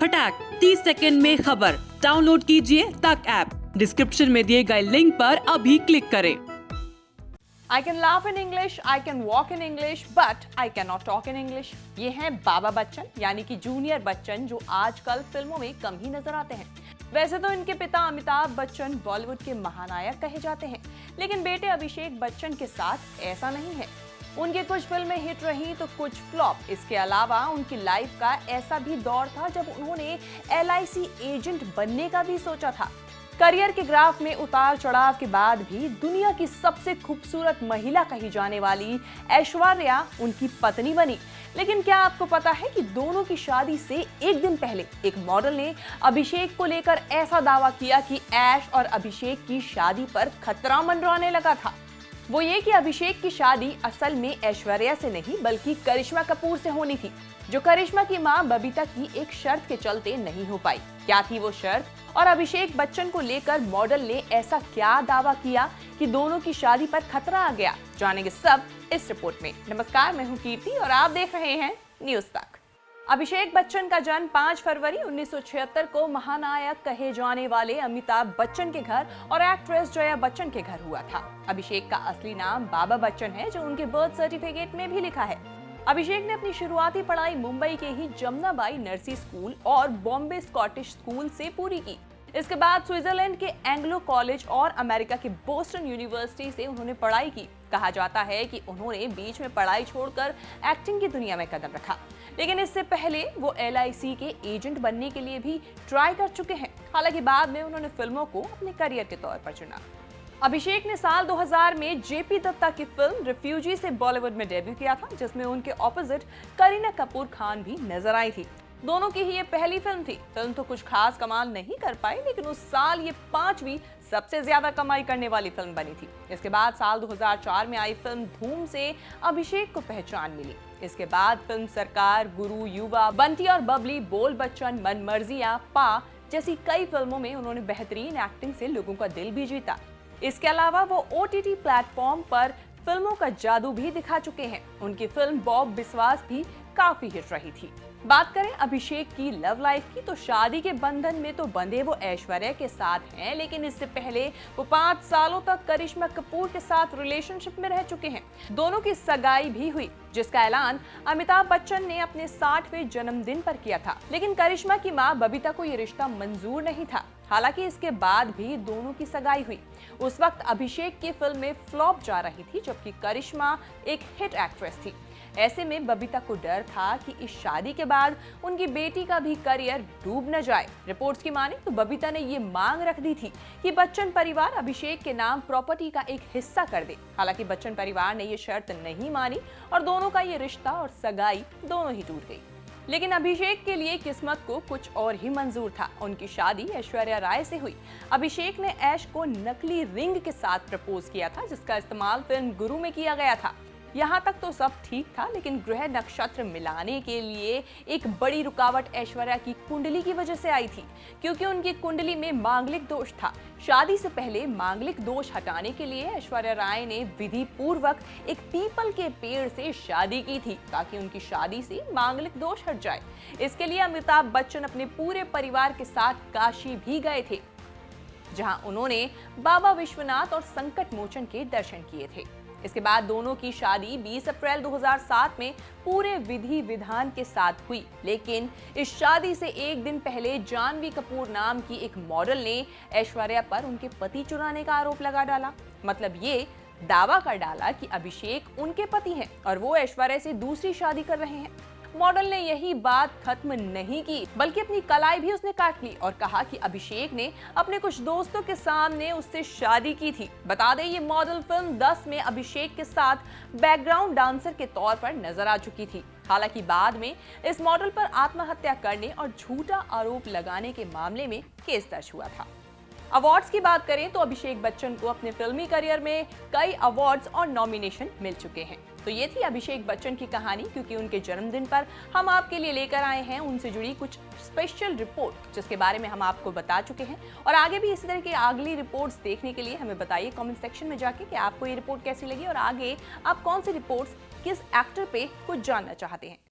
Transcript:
फटाक 30 सेकंड में खबर डाउनलोड कीजिए तक ऐप। डिस्क्रिप्शन में दिए गए लिंक पर अभी क्लिक करें। I can laugh in English, I can walk in English, but I cannot talk in English। ये हैं बाबा बच्चन यानी कि जूनियर बच्चन, जो आजकल फिल्मों में कम ही नजर आते हैं। वैसे तो इनके पिता अमिताभ बच्चन बॉलीवुड के महानायक कहे जाते हैं, लेकिन बेटे अभिषेक बच्चन के साथ ऐसा नहीं है। उनकी कुछ फिल्में हिट रही तो कुछ फ्लॉप। इसके अलावा उनकी लाइफ का ऐसा भी दौर था जब उन्होंने LIC एजेंट बनने का भी सोचा था। करियर के ग्राफ में उतार चढ़ाव के बाद भी दुनिया की सबसे खूबसूरत महिला कही जाने वाली ऐश्वर्या उनकी पत्नी बनी। लेकिन क्या आपको पता है कि दोनों की शादी से एक दिन पहले एक मॉडल ने अभिषेक को लेकर ऐसा दावा किया कि ऐश और अभिषेक की शादी पर खतरा मंडराने लगा था। वो ये कि अभिषेक की शादी असल में ऐश्वर्या से नहीं बल्कि करिश्मा कपूर से होनी थी, जो करिश्मा की मां बबीता की एक शर्त के चलते नहीं हो पाई। क्या थी वो शर्त और अभिषेक बच्चन को लेकर मॉडल ने ऐसा क्या दावा किया कि दोनों की शादी पर खतरा आ गया? जानेंगे सब इस रिपोर्ट में। नमस्कार, मैं हूं कीर्ति और आप देख रहे हैं न्यूज तक। अभिषेक बच्चन का जन्म 5 फरवरी 1976 को महानायक कहे जाने वाले अमिताभ बच्चन के घर और एक्ट्रेस जया बच्चन के घर हुआ था। अभिषेक का असली नाम बाबा बच्चन है, जो उनके बर्थ सर्टिफिकेट में भी लिखा है। अभिषेक ने अपनी शुरुआती पढ़ाई मुंबई के ही जमनाबाई नर्सी स्कूल और बॉम्बे स्कॉटिश स्कूल से पूरी की। इसके बाद स्विट्जरलैंड के एंग्लो कॉलेज और अमेरिका के बोस्टन यूनिवर्सिटी से उन्होंने पढ़ाई की। कहा जाता है कि उन्होंने बीच में पढ़ाई छोड़कर एक्टिंग की दुनिया में कदम रखा, लेकिन इससे पहले वो LIC के एजेंट बनने के लिए भी ट्राई कर चुके हैं। हालांकि बाद में उन्होंने फिल्मों को अपने करियर के तौर पर चुना। अभिषेक ने साल 2000 में JP दत्ता की फिल्म रिफ्यूजी से बॉलीवुड में डेब्यू किया था, जिसमें उनके ऑपोजिट करीना कपूर खान भी नजर आई थी। दोनों की ही ये पहली फिल्म थी। फिल्म तो कुछ खास कमाल नहीं कर पाई, लेकिन उस साल ये 5वीं सबसे ज्यादा कमाई करने वाली फिल्म बनी थी। इसके बाद साल 2004 में आई फिल्म धूम से अभिषेक को पहचान मिली। इसके बाद फिल्म सरकार, गुरु, युवा, बंटी और बबली, बोल बच्चन, मन मर्जिया, पा जैसी कई फिल्मों में उन्होंने बेहतरीन एक्टिंग से लोगों का दिल भी जीता। इसके अलावा वो OTT प्लेटफॉर्म पर फिल्मों का जादू भी दिखा चुके हैं। उनकी फिल्म बॉब बिस्वास भी काफी हिट रही थी। बात करें अभिषेक की लव लाइफ की, तो शादी के बंधन में तो बंधे वो ऐश्वर्या के साथ हैं, लेकिन इससे पहले वो 5 सालों तक करिश्मा कपूर के साथ रिलेशनशिप में रह चुके हैं। दोनों की सगाई भी हुई, जिसका ऐलान अमिताभ बच्चन ने अपने 60वें जन्मदिन पर किया था। लेकिन करिश्मा की मां बबीता को ये रिश्ता मंजूर नहीं था। हालांकि इसके बाद भी दोनों की सगाई हुई। उस वक्त अभिषेक की फिल्म में फ्लॉप जा रही थी, जबकि करिश्मा एक हिट एक्ट्रेस थी। ऐसे में बबीता को डर था कि इस शादी के बाद उनकी बेटी का भी करियर डूब न जाए। रिपोर्ट्स की माने तो बबीता ने ये मांग रख दी थी कि बच्चन परिवार अभिषेक के नाम प्रॉपर्टी का एक हिस्सा कर दे। हालांकि बच्चन परिवार ने ये शर्त नहीं मानी और दोनों का ये रिश्ता और सगाई दोनों ही टूट गई। लेकिन अभिषेक के लिए किस्मत को कुछ और ही मंजूर था। उनकी शादी ऐश्वर्या राय से हुई। अभिषेक ने ऐश को नकली रिंग के साथ प्रपोज किया था, जिसका इस्तेमाल फिल्म गुरु में किया गया था। यहाँ तक तो सब ठीक था, लेकिन ग्रह नक्षत्र मिलाने के लिए एक बड़ी रुकावट ऐश्वर्या की कुंडली की वजह से आई थी, क्योंकि उनकी कुंडली में मांगलिक दोष था। शादी से पहले मांगलिक दोष हटाने के लिए ऐश्वर्या राय ने विधि पूर्वक एक पीपल के पेड़ से शादी की थी, ताकि उनकी शादी से मांगलिक दोष हट जाए। इसके लिए अमिताभ बच्चन अपने पूरे परिवार के साथ काशी भी गए थे, जहां उन्होंने बाबा विश्वनाथ और संकट मोचन के दर्शन किए थे। इसके बाद दोनों की शादी 20 अप्रैल 2007 में पूरे विधि विधान के साथ हुई। लेकिन इस शादी से एक दिन पहले जानवी कपूर नाम की एक मॉडल ने ऐश्वर्या पर उनके पति चुराने का आरोप लगा डाला। मतलब ये दावा कर डाला कि अभिषेक उनके पति हैं और वो ऐश्वर्या से दूसरी शादी कर रहे हैं। मॉडल ने यही बात खत्म नहीं की, बल्कि अपनी कलाई भी उसने काट ली और कहा कि अभिषेक ने अपने कुछ दोस्तों के सामने उससे शादी की थी। बता दें, ये मॉडल फिल्म 10 में अभिषेक के साथ बैकग्राउंड डांसर के तौर पर नजर आ चुकी थी। हालांकि बाद में इस मॉडल पर आत्महत्या करने और झूठा आरोप लगाने के मामले में केस दर्ज हुआ था। अवार्ड्स की बात करें तो अभिषेक बच्चन को अपने फिल्मी करियर में कई अवार्ड्स और नॉमिनेशन मिल चुके हैं। तो ये थी अभिषेक बच्चन की कहानी, क्योंकि उनके जन्मदिन पर हम आपके लिए लेकर आए हैं उनसे जुड़ी कुछ स्पेशल रिपोर्ट, जिसके बारे में हम आपको बता चुके हैं। और आगे भी इसी तरह की अगली रिपोर्ट्स देखने के लिए हमें बताइए कमेंट सेक्शन में जाके कि आपको ये रिपोर्ट कैसी लगी और आगे आप कौन सी रिपोर्ट्स किस एक्टर पे कुछ जानना चाहते हैं।